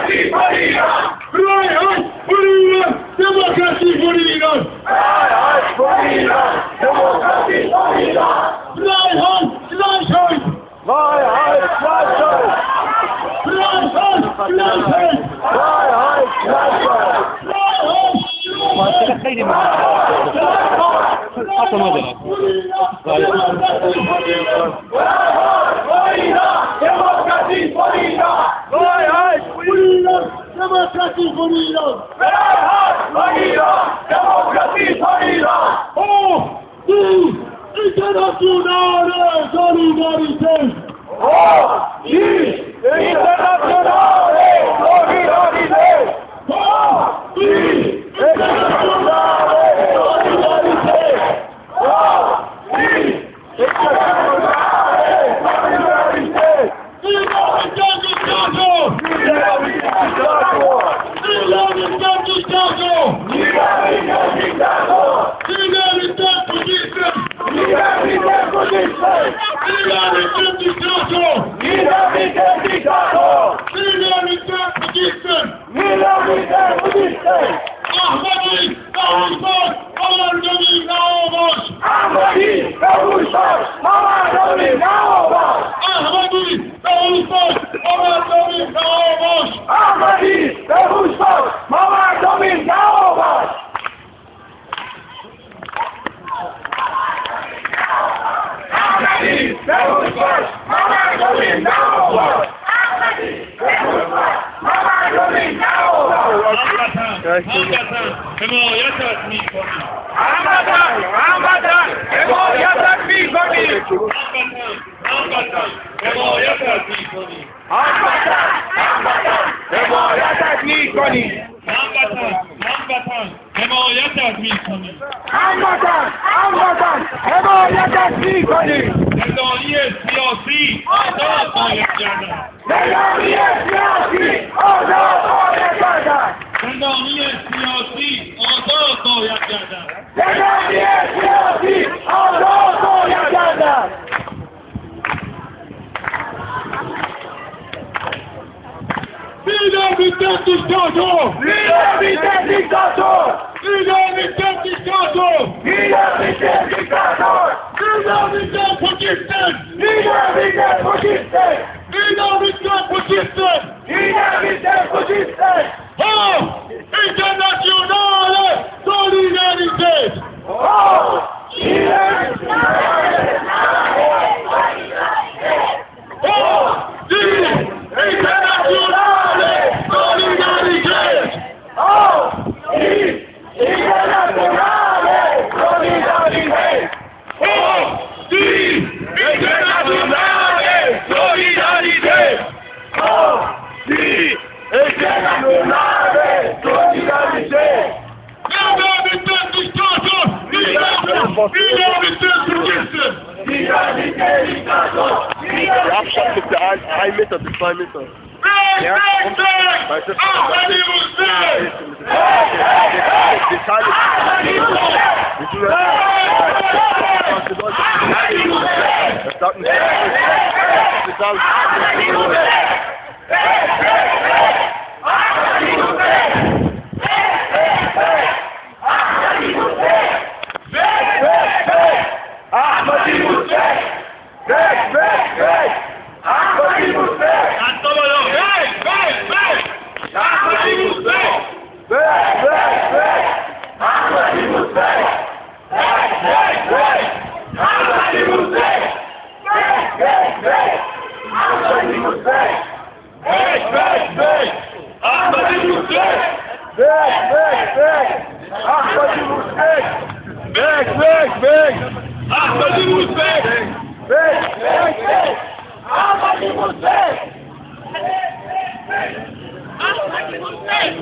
Democracy for Iran! Freiheit für Iran! Demokratie für Iran! Freiheit für Iran! Demokratie für Iran! Freiheit, Gleichheit! Freiheit, Gleichheit! Freiheit, Gleichheit! Freiheit, Gleichheit! Demokratie für Iran! Freiheit für Iran! Demokratie für Iran! Freiheit für Iran! Demokratie für Iran! Oh, die internationale Solidarität! Oh, die internationale Solidarität! Oh, die Internationale Solidarität! Oh, die internationale Solidarität! Diktator! Diktator! Diktator! Diktator! Diktator! حمایتت میکنیم. هموطن حمایتت میکنیم. هموطن حمایتت میکنیم. هموطن حمایتت میکنیم. هموطن حمایتت میکنیم. هموطن حمایتت میکنیم. زندانی سیاسی آزاد باید گردد. زندانی سیاسی آزاد باید گردد. زندانی سیاسی آزاد باید گردد. زندانی سیاسی آزاد باید گردد. Wieder mit dem Diktator! Wieder mit dem Diktator! Wieder mit dem Diktator! Wieder mit dem Diktator! Wieder mit dem Faschisten! Wieder mit dem Faschisten! Wieder mit dem Faschisten! Wieder mit dem Faschisten! Oh! Internationale Solidarität! Oh! Internationale Solidarität! Oh! Die internationale Solidarität! Oh! Die internationale Solidarität! Oh! Die internationale Solidarität! Oh! Die internationale Solidarität! Wieder mit dem Diktator! Wieder mit dem Faschisten! Wieder mit dem Diktator! Der Abstand ist der 1 Meter bis 2 Meter. Weg! Ahmadi Hussein! Ahmadi Hussein!